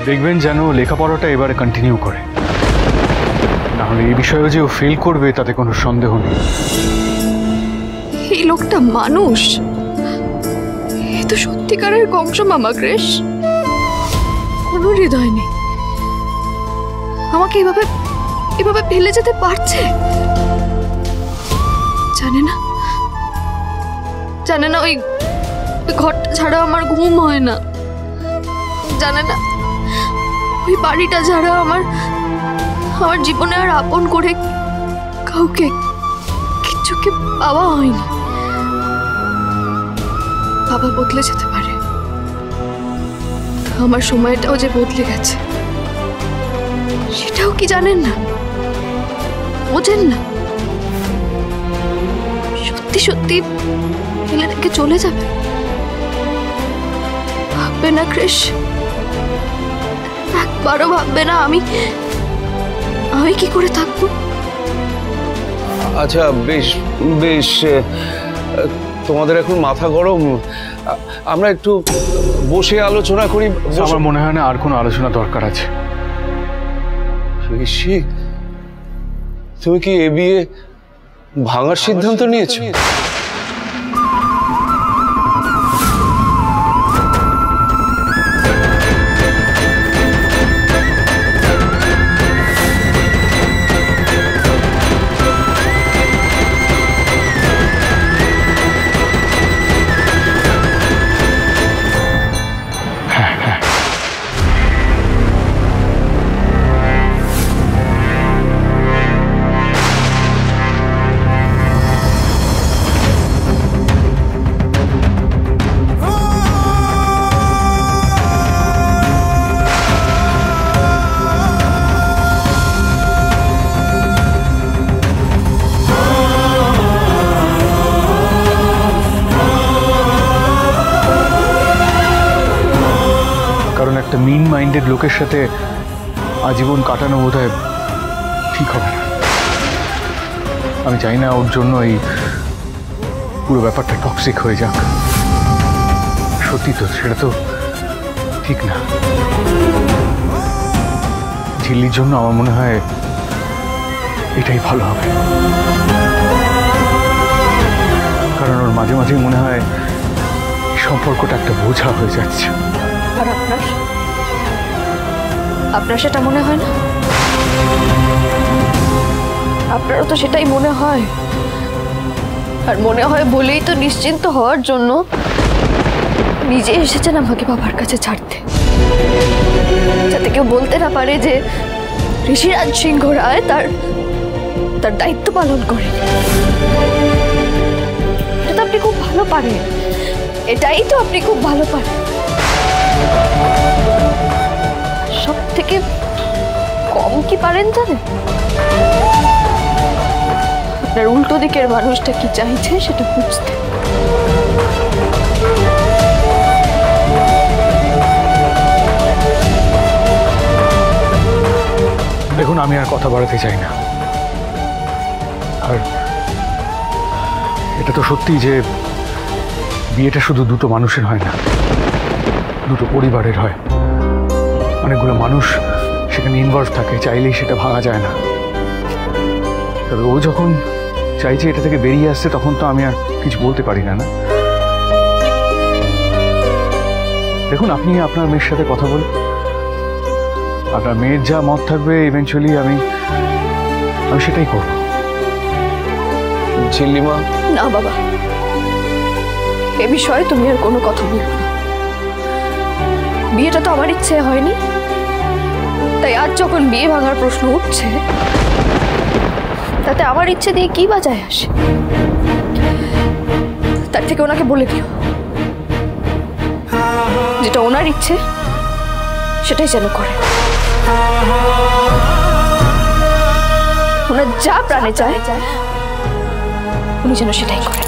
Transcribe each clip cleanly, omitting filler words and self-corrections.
দেখবেন যেন লেখাপড়াটা এবারে কন্টিনিউ করে, না হলে এই বিষয়ে যে ও ফেল করবে তাতে কোনো সন্দেহ নেই। এই লোকটা মানুষ, এ তো সত্যিকারের কংস মামা ক্রেশ, কোনো হৃদয় নেই। আমাকে এভাবে এভাবে ফেলে যেতে পারছে? জানে না ওই ঘরটা ছাড়া আমার ঘুম হয় না, জানে না ওই বাড়িটা ছাড়া আমার জীবনে আর আপন করে কাউকে কিছুকে পাওয়া হয়নি। বাবা বদলে যেতে পারে, আমার সময়টাও যে বদলে গেছে সেটাও কি জানেন না, বোঝেন না? সত্যি সত্যি ফেলে রেখে চলে যাবে? ভাববে না ক্রেশ? একবারও ভাববে না আমি কি করে থাকবো? আচ্ছা বেশ বেশ, তোমাদের এখন মাথা গরম, আমরা একটু বসে আলোচনা করি। আমার মনে হয় না আর কোনো আলোচনা দরকার আছে। ঋষি, তুমি কি এ বিয়ে ভাঙার সিদ্ধান্ত নিয়েছো? একটা মিন মাইন্ডেড লোকের সাথে আজীবন কাটানো বোধহয় ঠিক হবে না। আমি চাই না ওর জন্য এই পুরো ব্যাপারটা টক্সিক হয়ে যাক। সত্যি তো সেটা তো ঠিক না। ঝিল্লির জন্য আমার মনে হয় এটাই ভালো হবে, কারণ ওর মাঝে মাঝে মনে হয় সম্পর্কটা একটা বোঝা হয়ে যাচ্ছে। আর আপনার সেটা মনে হয় না? আপনারও তো সেটাই মনে হয়, আর মনে হয় বলেই তো নিশ্চিন্ত হওয়ার জন্য নিজে এসেছেন আমাকে বাবার কাছে ছাড়তে, যাতে কেউ বলতে না পারে যে ঋষিরাজ সিংহ রায় তার দায়িত্ব পালন করে। এটা তো আপনি খুব ভালো পারেন, এটাই তো আপনি খুব ভালো পারেন। সব থেকে কম কি পারেন জানেন? আপনার উল্টো দিকের মানুষটা কি চাইছে সেটা বুঝতে। দেখুন, আমি আর কথা বাড়াতে চাই না। আর এটা তো সত্যি যে বিয়েটা শুধু দুটো মানুষের হয় না, দুটো পরিবারের হয়। অনেকগুলো মানুষ সেখানে ইনভলভ থাকে, চাইলেই সেটা ভাঙা যায় না। তবে ও যখন চাইছে এটা থেকে বেরিয়ে আসছে, তখন তো আমি আর কিছু বলতে পারি না। না, দেখুন, আপনি আপনার মেয়ের সাথে কথা বলুন। আপনার মেয়ের যা মত থাকবে ইভেন্চুয়ালি আমি সেটাই করব। ঝিল্লিমা, না বাবা, এ বিষয়ে তুমি আর কোনো কথা বলবে না। বিয়েটা তো আমার ইচ্ছে হয়নি, তাই আজ যখন বিয়ে ভাঙার প্রশ্ন উঠছে, তাতে আমার ইচ্ছে দিয়ে কি বাজায় আসে? তার থেকে ওনাকে বলে দিও যেটা ওনার ইচ্ছে সেটাই যেন করে। ওনার যা প্রাণে চায় উনি যেন সেটাই করে।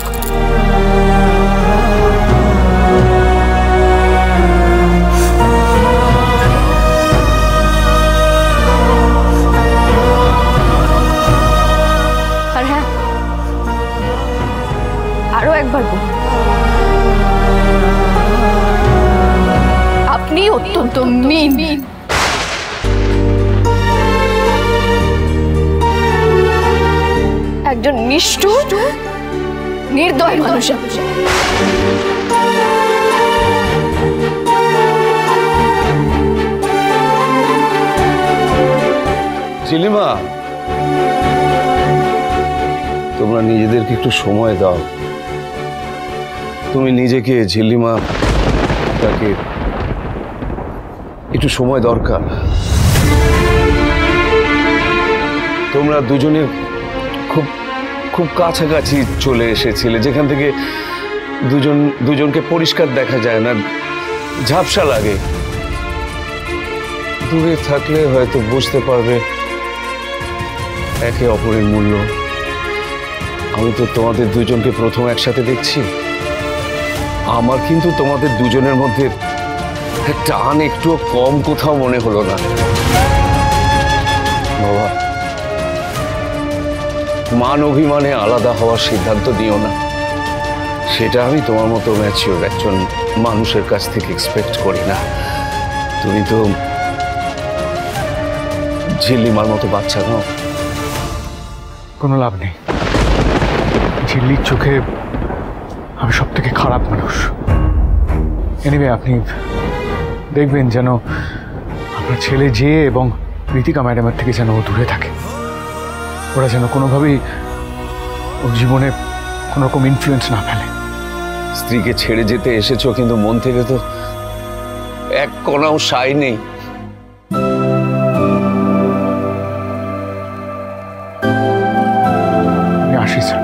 আর হ্যাঁ, আরো একবার বলুন, আপনি অত্যন্ত মিন। একজন নিষ্ঠুর নির্দয় মানুষ। ঝিলিমা, তোমরা নিজেদেরকে একটু সময় দাও। তুমি নিজেকে, ঝিলিমা তাকে একটু সময় দরকার। তোমরা দুজনে খুব খুব কাছাকাছি চলে এসেছিলে, যেখান থেকে দুজনকে পরিষ্কার দেখা যায় না, ঝাপসা লাগে। দূরে থাকলে হয়তো বুঝতে পারবে একে অপরের মূল্য। আমি তো তোমাদের দুজনকে প্রথম একসাথে দেখছি। আমার কিন্তু তোমাদের দুজনের মধ্যে টান একটুও কম কোথাও মনে হলো না। বাবা, মান অভিমানে আলাদা হওয়ার সিদ্ধান্ত নিও না। সেটা আমি তোমার মতো ম্যাচিওর একজন মানুষের কাছ থেকে এক্সপেক্ট করি না। তুমি তো ঝিল্লিমার মতো বাচ্চা নও। কোনো লাভ নেই। ঝিল্লির চোখে আমি সব থেকে খারাপ মানুষ। এনিওয়ে, আপনি দেখবেন যেন আপনার ছেলে যে এবং ঋতিকা ম্যাডামের থেকে যেন ও দূরে থাকে। ওরা যেন কোনোভাবেই ওর জীবনে কোনো রকম ইনফ্লুয়েন্স না ফেলে। স্ত্রীকে ছেড়ে যেতে এসেছো, কিন্তু মন থেকে তো এক কণাও সাই নেই। আমি আসি স্যার।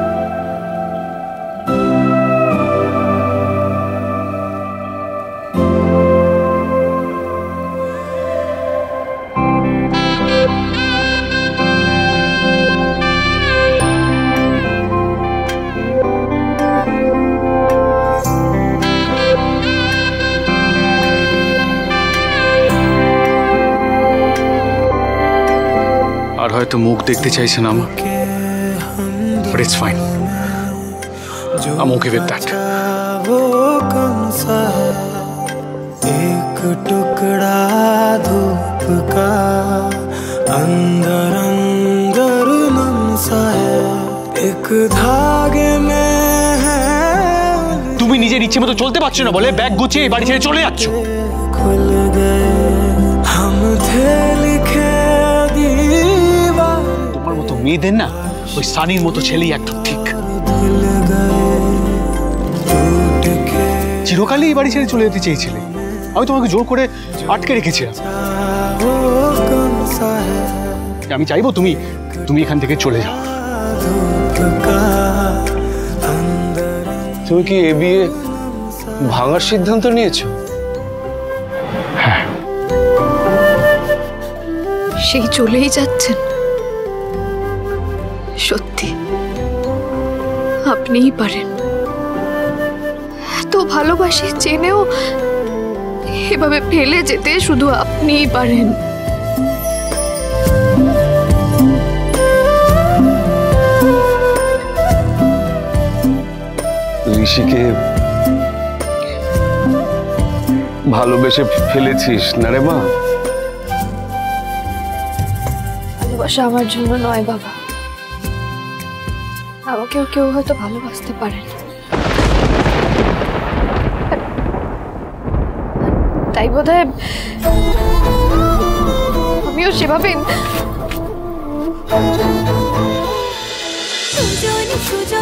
আর হয়তো মুখ দেখতে চাইছেন আমার, but it's fine. I'm okay with that. वो कौन सा है एक टुकड़ा धूप का अंदर अंदर नम सा है एक धागे में है। তুমি নিজের ইচ্ছে মতো চলতে পারছো না বলে ব্যাগ গুছিয়ে এই বাড়ি ছেড়ে চলে যাচ্ছ। खुल गए हम थे लिखे दीवार তোমার মতো মেয়েদের না ওই সানির মতো ছেলেই একদম ঠিক। धुल गए टूट के চিরকালই এই বাড়ি ছেড়ে চলে যেতে চেয়েছিলে, আমি তোমাকে জোর করে আটকে রেখেছিলাম। वो कौन सा है আমি চাইবো তুমি এখান থেকে চলে যাও। धूप का अंदर তুমি কি এ বিয়ে ভাঙার সিদ্ধান্ত নিয়েছো? সেই চলেই যাচ্ছেন? সত্যি আপনিই পারেন। এত ভালোবাসি জেনেও এভাবে ফেলে যেতে শুধু আপনিই পারেন। ঋষিকে ভালোবেসে ফেলেছিস না রে মা? ভালোবাসা আমার জন্য নয় বাবা, আমাকেও কেউ হয়তো ভালোবাসতে পারেন, তাই বোধহয় আমিও সেভাবে সুজন